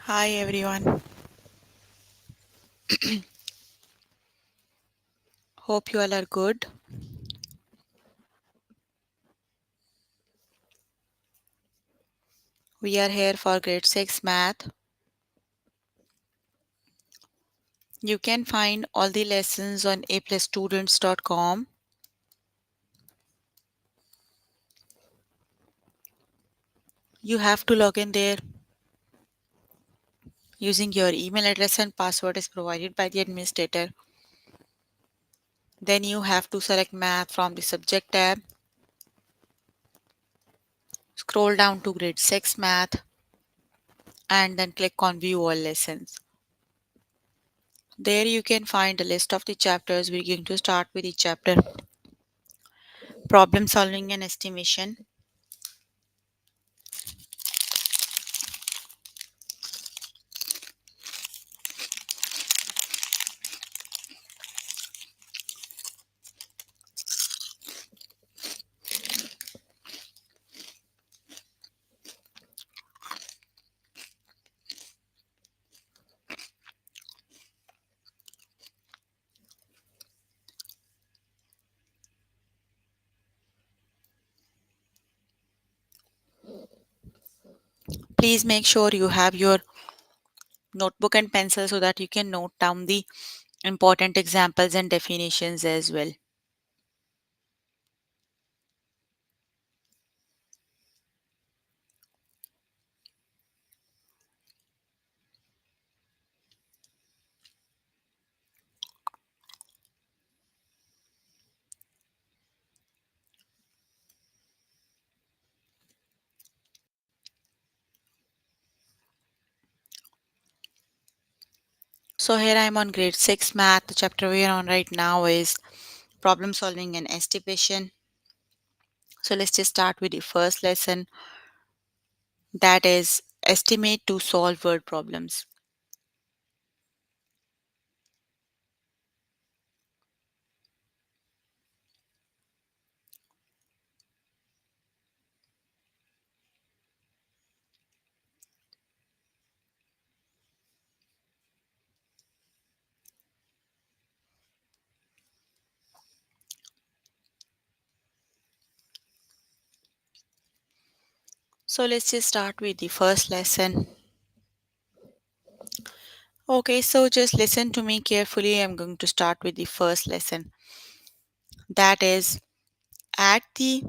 Hi everyone. Hope you all are good. We are here for grade 6 math. You can find all the lessons on aplusstudents.com. You have to log in there using your email address and password is provided by the administrator. Then you have to select math from the subject tab. Scroll down to grade 6 math and then click on view all lessons. There you can find a list of the chapters. We're going to start with the chapter problem solving and estimation. Please make sure you have your notebook and pencil so that you can note down the important examples and definitions as well. So here I am on grade 6 math. The chapter we are on right now is problem solving and estimation. So let's just start with the first lesson, that is estimate to solve word problems. So let's just start with the first lesson. Okay, so just listen to me carefully. I'm going to start with the first lesson. That is at the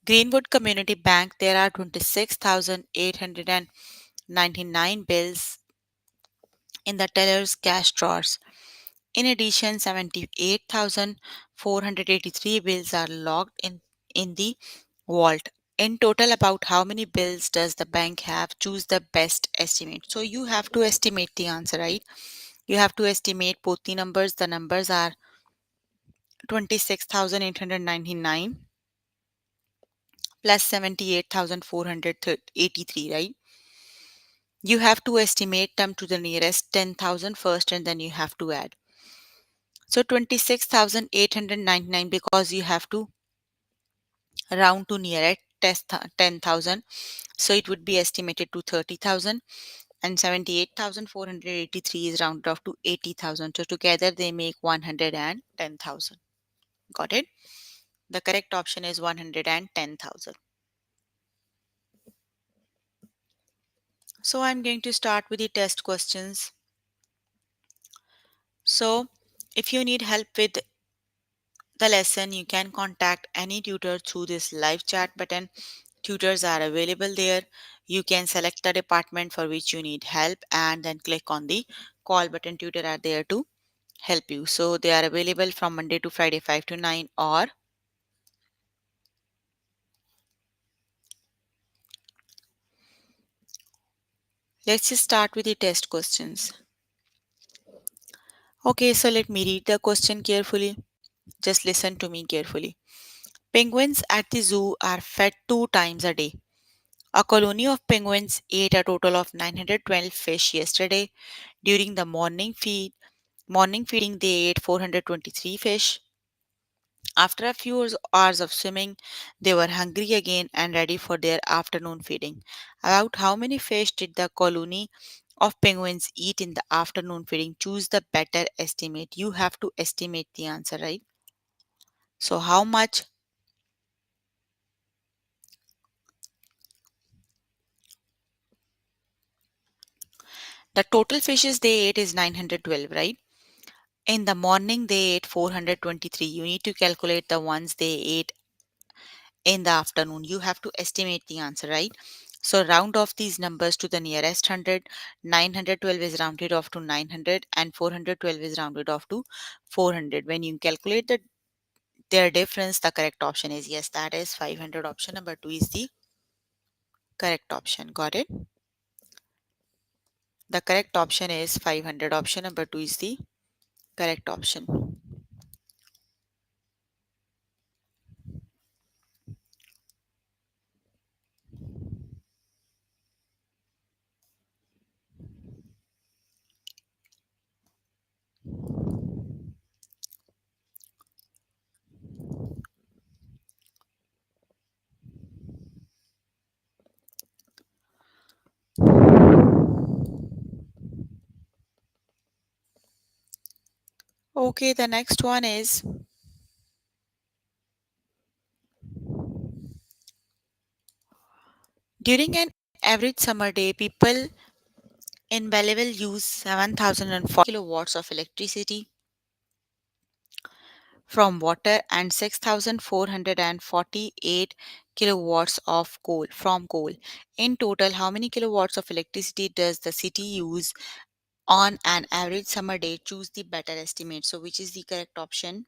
Greenwood Community Bank, there are 26,899 bills in the teller's cash drawers. In addition, 78,483 bills are locked in the vault. In total, about how many bills does the bank have? Choose the best estimate. So you have to estimate the answer, right? You have to estimate both the numbers. The numbers are 26,899 plus 78,483, right? You have to estimate them to the nearest 10,000 first and then you have to add. So 26,899 because you have to round to near it test 10,000. So it would be estimated to 30,000 and 78,483 is rounded off to 80,000. So together they make 110,000. Got it? The correct option is 110,000. So I'm going to start with the test questions. So if you need help with the lesson, you can contact any tutor through this live chat button. Tutors are available there. You can select the department for which you need help and then click on the call button. Tutor are there to help you. So they are available from Monday to Friday 5 to 9, or let's just start with the test questions. Okay, so let me read the question carefully. Just listen to me carefully. Penguins at the zoo are fed 2 times a day. A colony of penguins ate a total of 912 fish yesterday. During the morning feeding, they ate 423 fish. After a few hours of swimming, they were hungry again and ready for their afternoon feeding. About how many fish did the colony of penguins eat in the afternoon feeding? Choose the better estimate. You have to estimate the answer, right? So, how much the total fishes they ate is 912, right? In the morning, they ate 423. You need to calculate the ones they ate in the afternoon. You have to estimate the answer, right? So round off these numbers to the nearest hundred. 912 is rounded off to 900 and 412 is rounded off to 400. When you calculate their difference, the correct option is yes, that is 500. Option number 2 is the correct option. Got it? The correct option is 500. Option number 2 is the correct option. Okay, the next one is during an average summer day, people in Belleville use 7,004 kilowatts of electricity from water and 6,448 kilowatts of coal from coal. In total, how many kilowatts of electricity does the city use on an average summer day? Choose the better estimate. So, which is the correct option?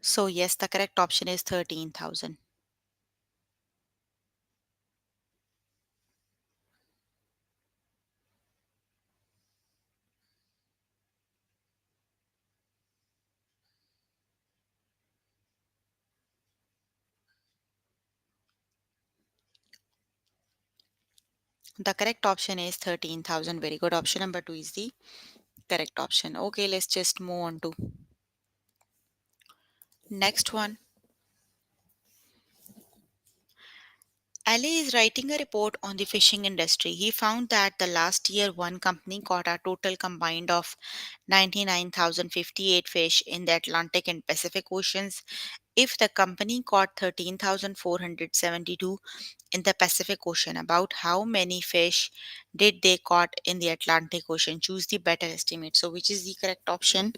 So, yes, the correct option is 13,000. The correct option is 13,000. Very good. Option number 2 is the correct option. Okay, let's just move on to next one. Ali is writing a report on the fishing industry. He found that the last year one company caught a total combined of 99,058 fish in the Atlantic and Pacific Oceans. If the company caught 13,472 in the Pacific Ocean, about how many fish did they caught in the Atlantic Ocean? Choose the better estimate. So which is the correct option?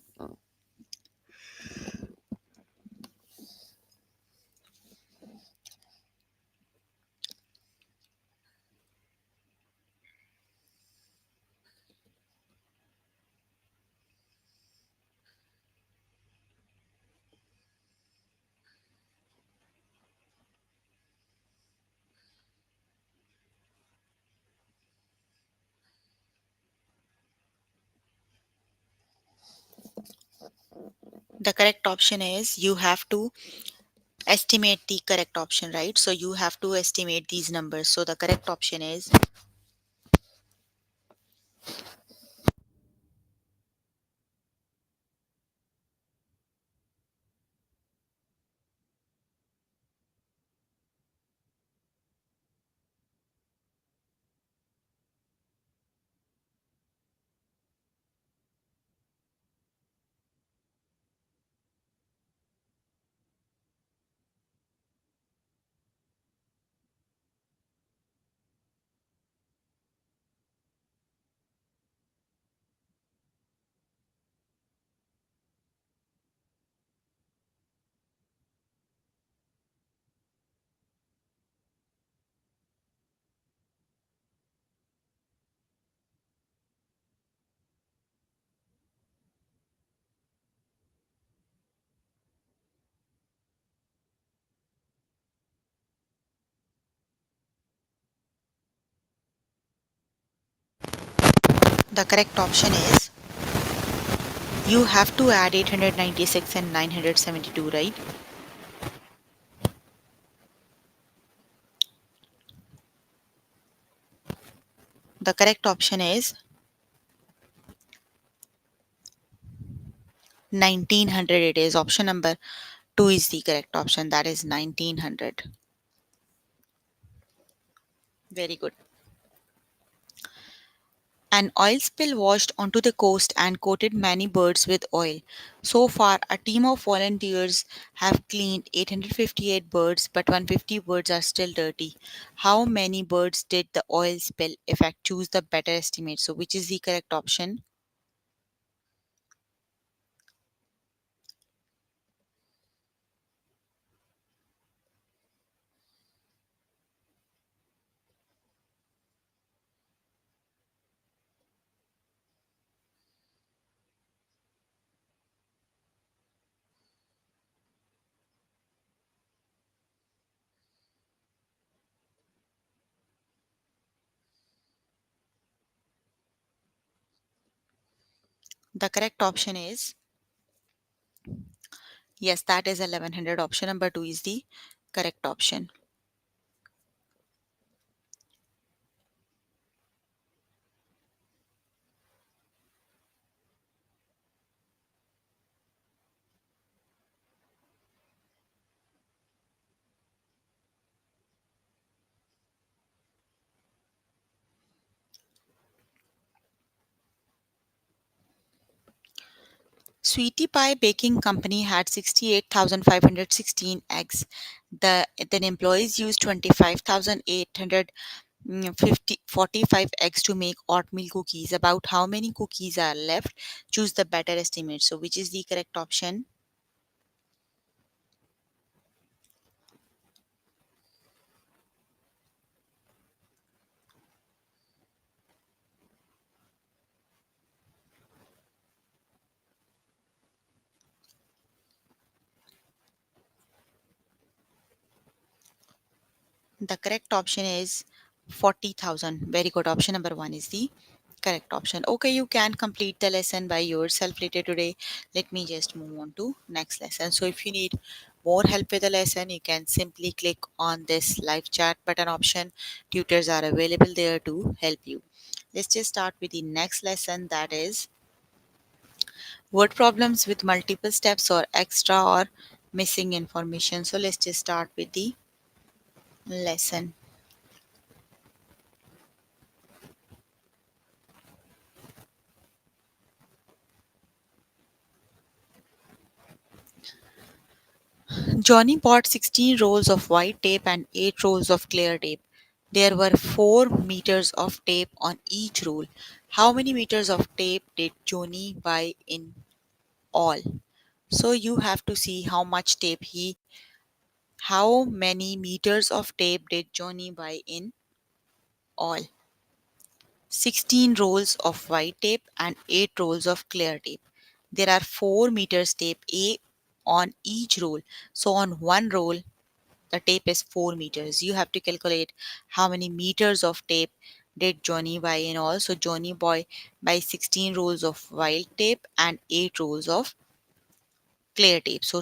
The correct option is you have to estimate the correct option, right? So you have to estimate these numbers. So the correct option is The correct option is you have to add 896 and 972, right? The correct option is 1900. It is option number 2 is the correct option. That is 1900. Very good. An oil spill washed onto the coast and coated many birds with oil. So far, a team of volunteers have cleaned 858 birds, but 150 birds are still dirty. How many birds did the oil spill affect? Choose the better estimate. So, which is the correct option? The correct option is yes, that is 1100. Option number 2 is the correct option. Sweetie Pie Baking Company had 68,516 eggs. Then employees used 25,845 eggs to make oatmeal cookies. About how many cookies are left? Choose the better estimate. So, which is the correct option? The correct option is 40,000. Very good. Option number 1 is the correct option. Okay, you can complete the lesson by yourself later today. Let me just move on to next lesson. So if you need more help with the lesson, you can simply click on this live chat button option. Tutors are available there to help you. Let's just start with the next lesson, that is word problems with multiple steps or extra or missing information. So let's just start with the lesson. Johnny bought 16 rolls of white tape and 8 rolls of clear tape. There were 4 meters of tape on each roll. How many meters of tape did Johnny buy in all? So you have to see how many meters of tape did Johnny buy in all. 16 rolls of white tape and 8 rolls of clear tape. There are 4 meters tape A on each roll. So on one roll, the tape is 4 meters. You have to calculate how many meters of tape did Johnny buy in all. So Johnny boy buy 16 rolls of white tape and 8 rolls of clear tape. So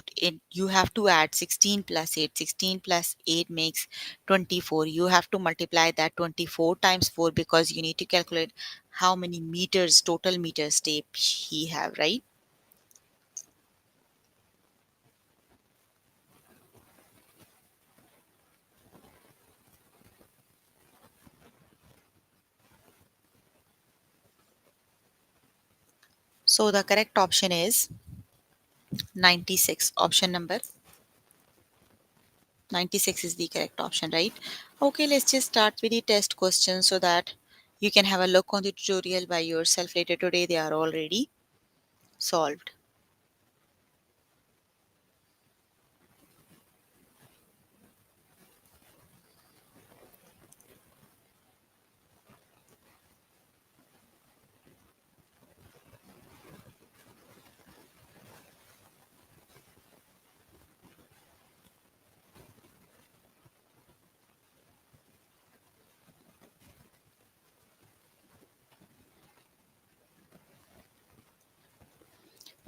you have to add 16 plus 8. 16 plus 8 makes 24. You have to multiply that 24 times 4 because you need to calculate how many meters, total meters tape he have, right? So the correct option is 96. Option number 96 is the correct option, right? Okay, let's just start with the test questions so that you can have a look on the tutorial by yourself later today. They are already solved.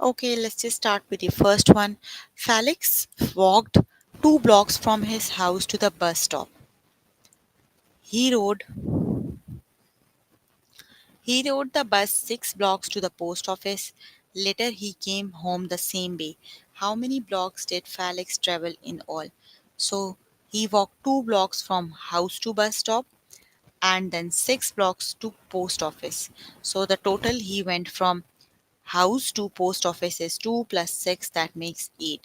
Okay, let's just start with the first one. Felix walked 2 blocks from his house to the bus stop. He rode he rode the bus 6 blocks to the post office. Later he came home the same way. How many blocks did Felix travel in all? So he walked 2 blocks from house to bus stop and then 6 blocks to post office. So the total he went from house to post office is 2 plus 6, that makes 8.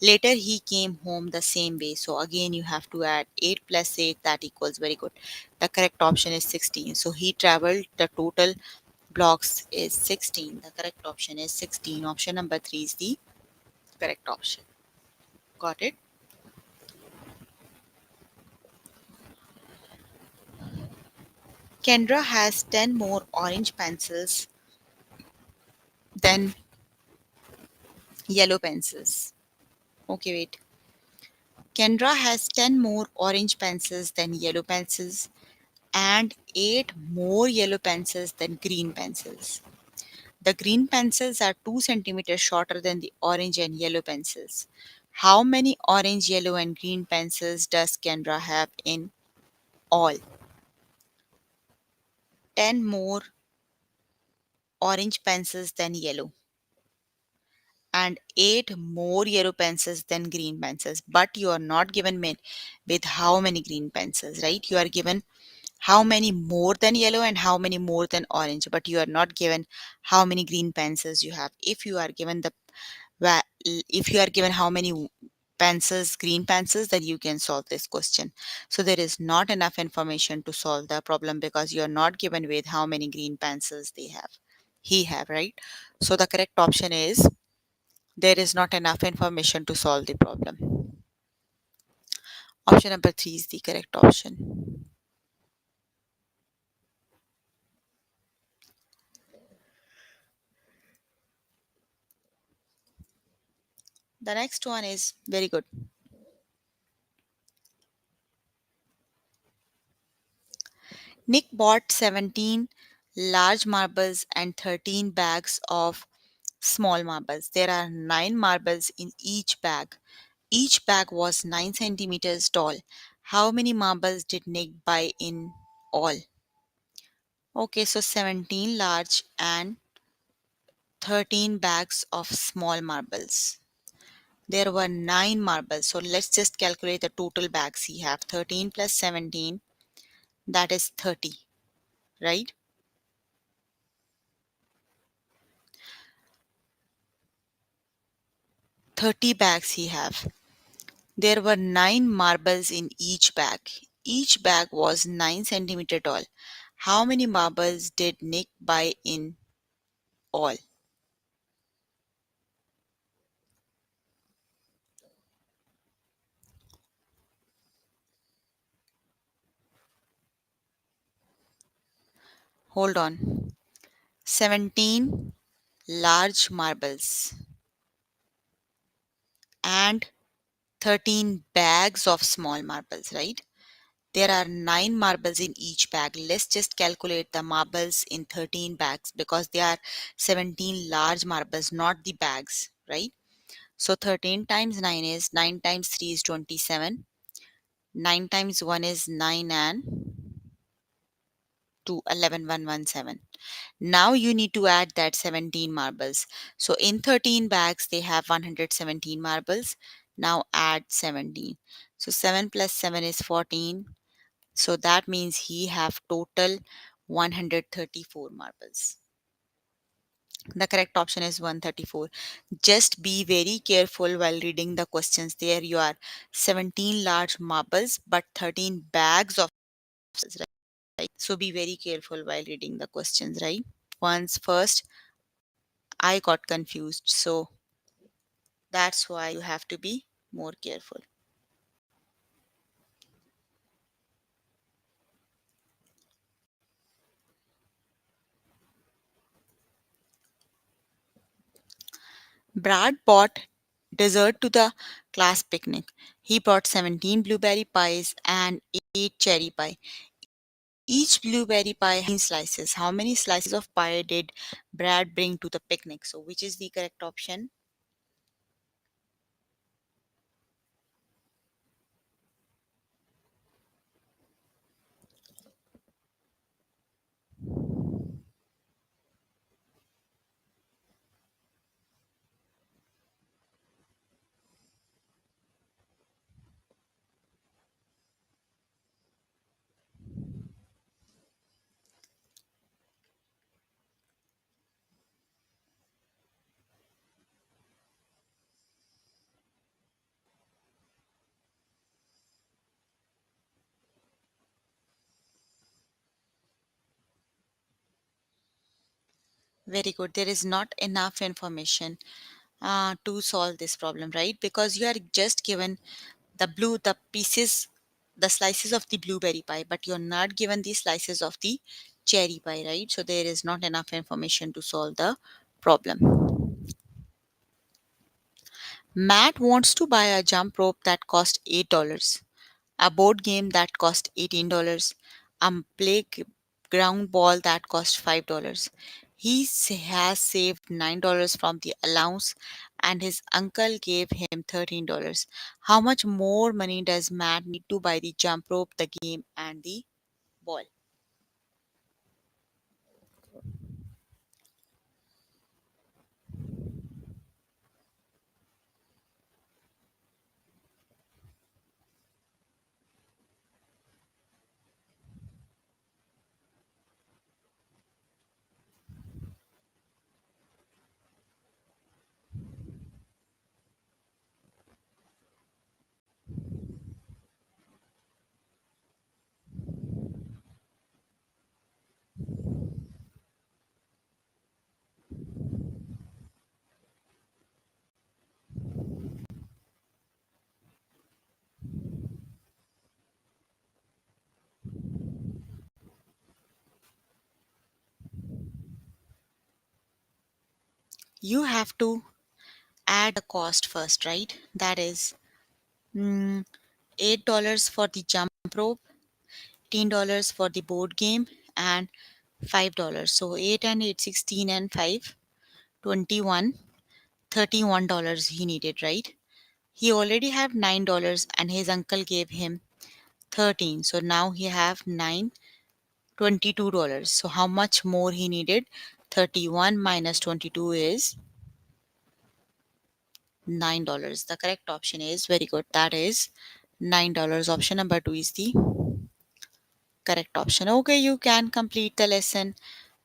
Later he came home the same way. So again you have to add 8 plus 8, that equals, very good. The correct option is 16. So he traveled, the total blocks is 16. The correct option is 16. Option number 3 is the correct option. Got it? Kendra has 10 more orange pencils than yellow pencils. Okay, wait. Kendra has 10 more orange pencils than yellow pencils and 8 more yellow pencils than green pencils. The green pencils are 2 centimeters shorter than the orange and yellow pencils. How many orange, yellow, and green pencils does Kendra have in all? 10 more orange pencils than yellow and 8 more yellow pencils than green pencils. But you are not given with how many green pencils, right? You are given how many more than yellow and how many more than orange, but you are not given how many green pencils you have. If you are given if you are given how many pencils, green pencils, then you can solve this question. So there is not enough information to solve the problem because you are not given with how many green pencils he have, right? So the correct option is, there is not enough information to solve the problem. Option number 3 is the correct option. The next one is very good. Nick bought 17 large marbles and 13 bags of small marbles. There are 9 marbles in each bag. Each bag was 9 centimeters tall. How many marbles did Nick buy in all? Okay, so 17 large and 13 bags of small marbles. There were 9 marbles. So let's just calculate the total bags he have. 13 plus 17, that is 30, right? 30 bags he have. There were 9 marbles in each bag. Each bag was 9 centimeter tall. How many marbles did Nick buy in all? Hold on. 17 large marbles and 13 bags of small marbles, right? There are 9 marbles in each bag. Let's just calculate the marbles in 13 bags because they are 17 large marbles, not the bags, right? So 13 times 9 is 9 times 3 is 27. 9 times 1 is 9 and 2, 11, 117. Now you need to add that 17 marbles. So in 13 bags, they have 117 marbles. Now add 17. So 7 plus 7 is 14. So that means he have total 134 marbles. The correct option is 134. Just be very careful while reading the questions. There you are, 17 large marbles but 13 bags of, right? So be very careful while reading the questions, right? Once first I got confused. So that's why you have to be more careful. Brad bought dessert to the class picnic. He brought 17 blueberry pies and 8 cherry pie. Each blueberry pie has slices. How many slices of pie did Brad bring to the picnic? So, which is the correct option? Very good. There is not enough information to solve this problem, right? Because you are just given the pieces, the slices of the blueberry pie, but you're not given the slices of the cherry pie, right? So there is not enough information to solve the problem. Matt wants to buy a jump rope that cost $8, a board game that cost $18, a playground ball that cost $5. Has saved $9 from the allowance and his uncle gave him $13. How much more money does Matt need to buy the jump rope, the game, and the ball? You have to add the cost first, right? That is mm, $8 for the jump rope, $10 for the board game, and $5. So 8 and 8, 16 and 5, 21, $31 he needed, right? He already have $9 and his uncle gave him 13. So now he have 9, $22. So how much more he needed? 31 minus 22 is $9. The correct option is very good. That is $9. Option number 2 is the correct option. Okay, you can complete the lesson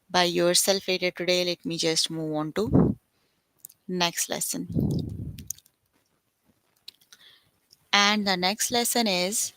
by yourself later today. Let me just move on to next lesson. And the next lesson is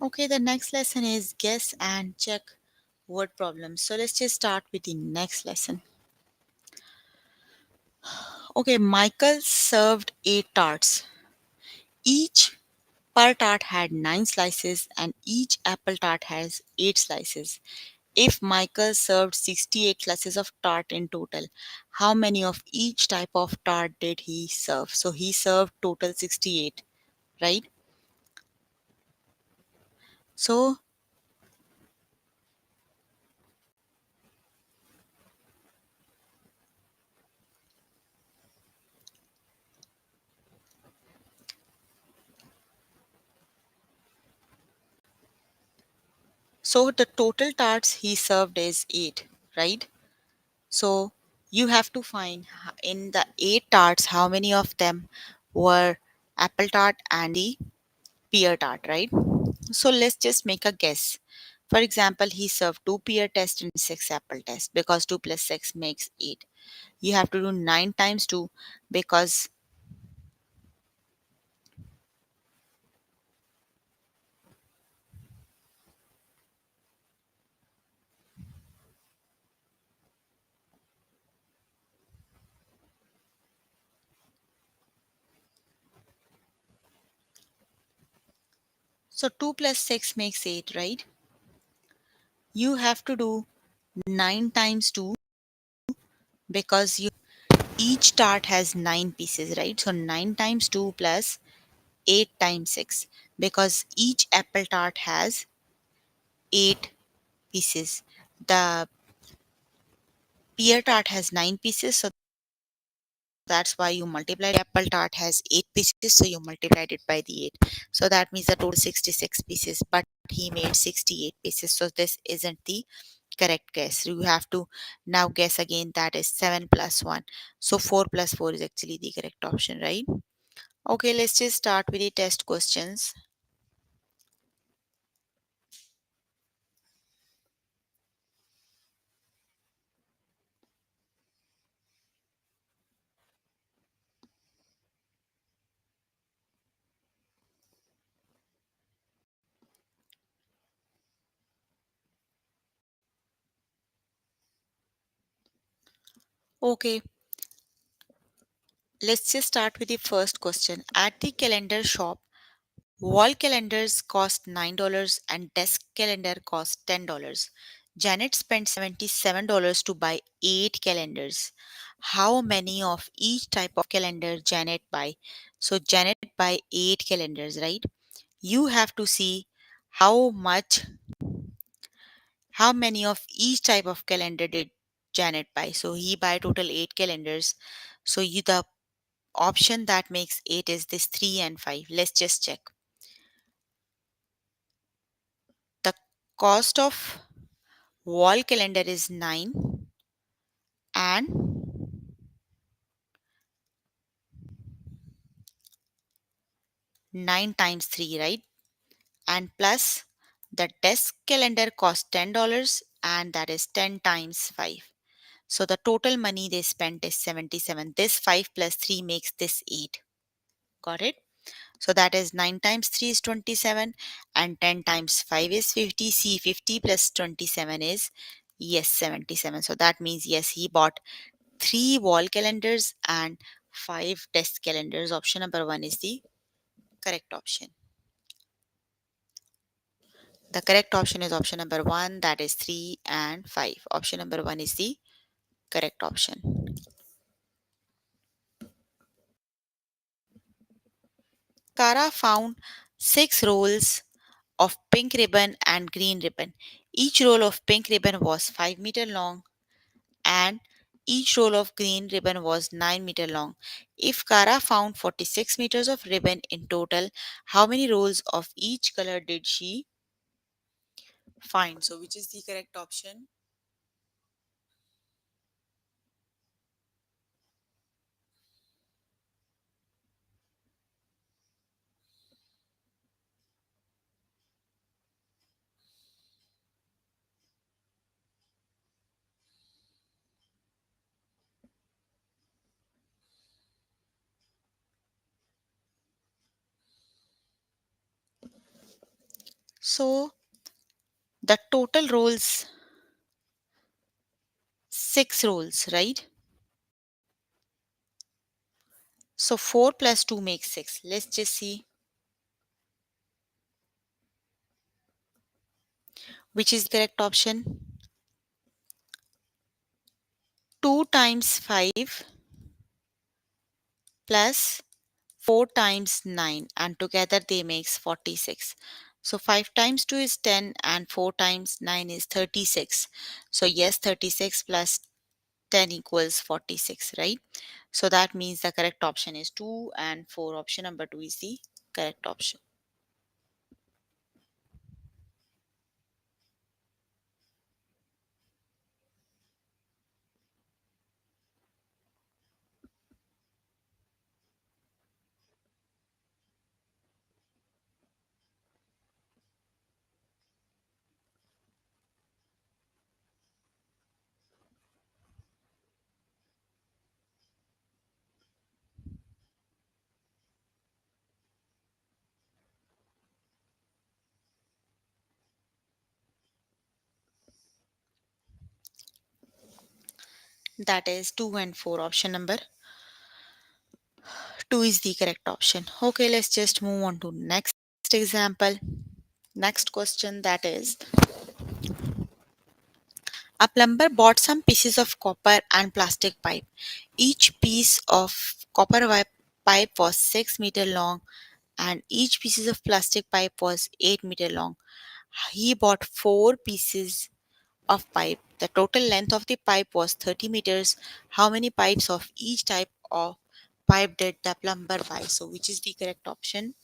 okay. The next lesson is guess and check word problems. So let's just start with the next lesson. Okay, Michael served 8 tarts. Each per tart had 9 slices, and each apple tart has 8 slices. If Michael served 68 slices of tart in total, how many of each type of tart did he serve? So he served total 68, right? So the total tarts he served is 8, right? So you have to find in the 8 tarts how many of them were apple tart and the pear tart, right? So let's just make a guess. For example, he served 2 peer tests and 6 apple tests because 2 plus 6 makes 8. You have to do 9 times 2 because so 2 plus 6 makes 8, right? You have to do 9 times 2 because each tart has 9 pieces, right? So 9 times 2 plus 8 times 6 because each apple tart has 8 pieces. The pear tart has 9 pieces, so that's why you multiply. Apple tart has 8 pieces, so you multiplied it by the 8. So that means the total 66 pieces, but he made 68 pieces. So this isn't the correct guess. You have to now guess again, that is 7 plus 1. So 4 plus 4 is actually the correct option, right? Okay, let's just start with the test questions. Okay, let's just start with the first question. At the calendar shop, wall calendars cost $9 and desk calendar cost $10. Janet spent $77 to buy 8 calendars. How many of each type of calendar Janet buy? So Janet buy 8 calendars, right? You have to see how much, how many of each type of calendar did Janet buy. So he buy total 8 calendars. So you, the option that makes 8 is this 3 and 5. Let's just check. The cost of wall calendar is 9 and 9 times 3, right? And plus the desk calendar cost $10 and that is 10 times 5. So the total money they spent is 77. This 5 plus 3 makes this 8. Got it? So that is 9 times 3 is 27 and 10 times 5 is 50. See, 50 plus 27 is, yes, 77. So that means yes, he bought 3 wall calendars and 5 desk calendars. Option number 1 is the correct option. The correct option is option number 1, that is 3 and 5. Option number 1 is the correct option. Kara found 6 rolls of pink ribbon and green ribbon. Each roll of pink ribbon was 5 meter long and each roll of green ribbon was 9 meter long. If Kara found 46 meters of ribbon in total, how many rolls of each color did she find? So, which is the correct option? So, the total rolls, 6 rolls, right? So, 4 plus 2 makes 6. Let's just see which is the correct option. 2 times 5 plus 4 times 9 and together they makes 46. So 5 times 2 is 10 and 4 times 9 is 36. So yes, 36 plus 10 equals 46, right? So that means the correct option is 2 and 4. Option number 2 is the correct option. That is 2 and 4. Option number 2 is the correct option. Okay, let's just move on to next example. Next question, that is, a plumber bought some pieces of copper and plastic pipe. Each piece of pipe was 6 meter long and each piece of plastic pipe was 8 meter long. He bought 4 pieces of pipe. The total length of the pipe was 30 meters. How many pipes of each type of pipe did the plumber buy? So, which is the correct option?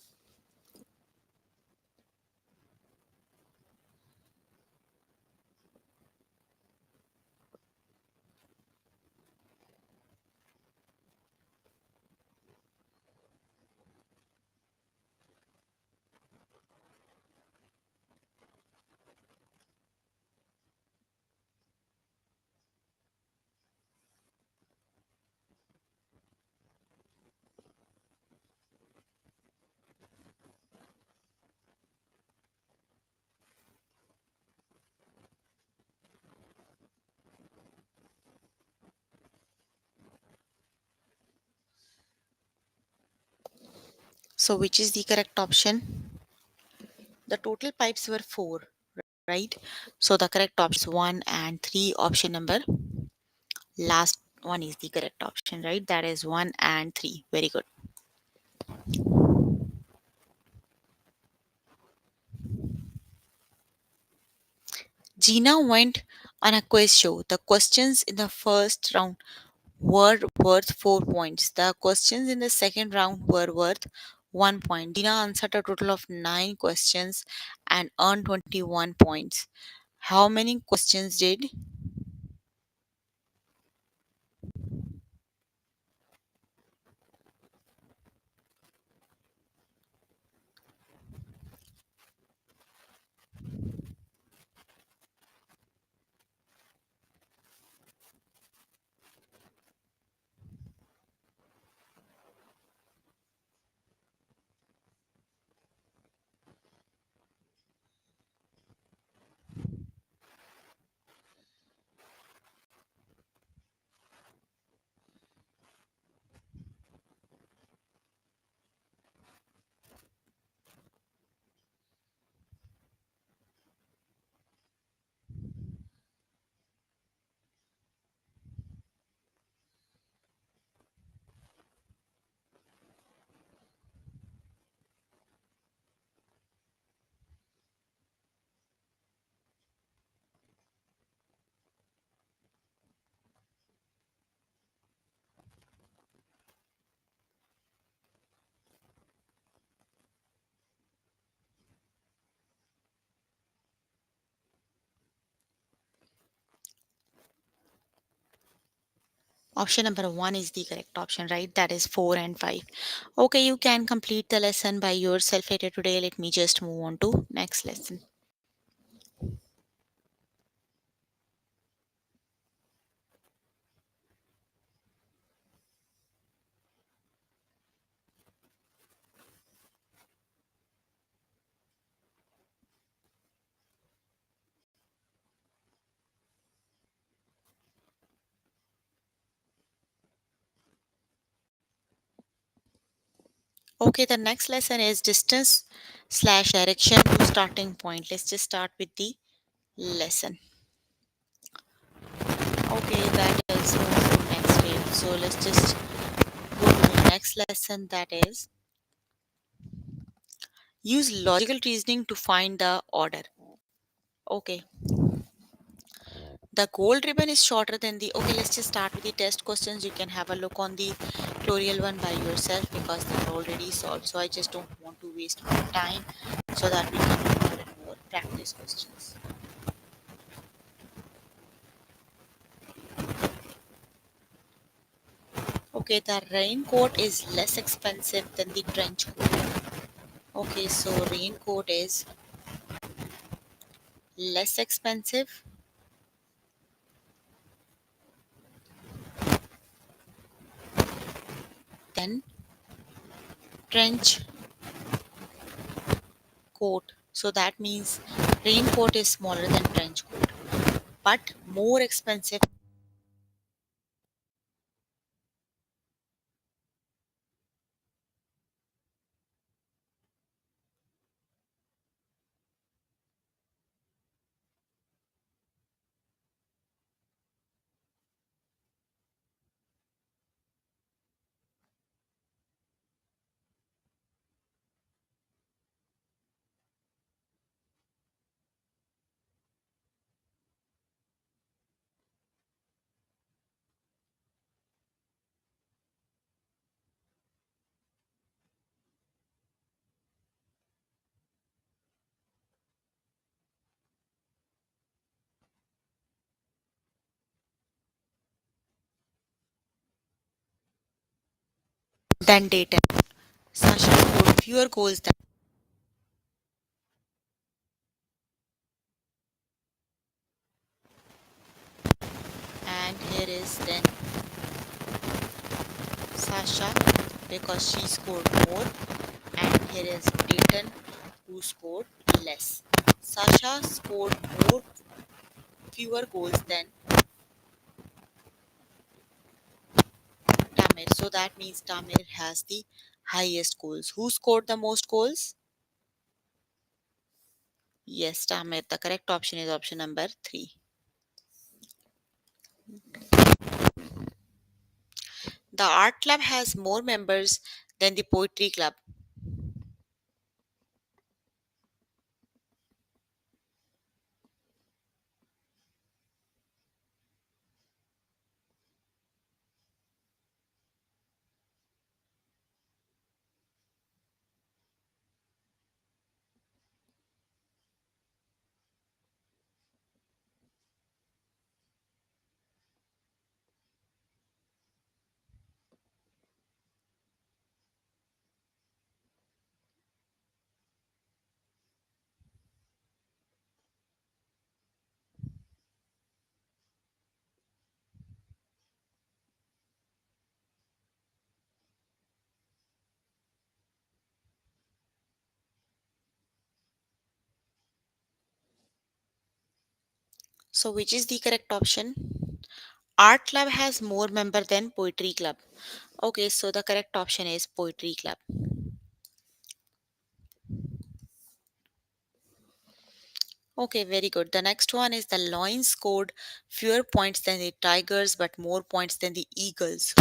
So, which is the correct option? The total pipes were 4, right? So, the correct option is 1 and 3. Option number last one is the correct option, right? That is 1 and 3. Very good. Gina went on a quiz show. The questions in the first round were worth 4 points. The questions in the second round were worth 1 point. Gina answered a total of 9 questions and earned 21 points. How many questions did? Option number 1 is the correct option, right? That is 4 and 5. Okay, you can complete the lesson by yourself later today. Let me just move on to next lesson. Okay, the next lesson is distance slash direction to starting point. Let's just start with the lesson. Okay, that is also next day. So let's just go to the next lesson, that is use logical reasoning to find the order. Okay, the gold ribbon is shorter than the. Okay, let's just start with the test questions. You can have a look on the tutorial one by yourself because they're already solved. So I just don't want to waste my time so that we can do more and more practice questions. Okay, the raincoat is less expensive than the trench coat. Okay, so raincoat is less expensive than trench coat. So that means raincoat is smaller than trench coat, but more expensive than Dayton. Sasha scored fewer goals than, and here is then Sasha because she scored more, and here is Dayton who scored less. Sasha scored more fewer goals than Tamir, so that means Tamir has the highest goals. Who scored the most goals? Yes, Tamir. The correct option is option number 3. The art club has more members than the poetry club. So which is the correct option? Art club has more member than poetry club. Okay, so the correct option is poetry club. Okay, very good. The next one is the Lions scored fewer points than the Tigers but more points than the Eagles.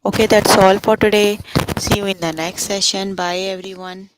Okay, that's all for today. See you in the next session. Bye, everyone.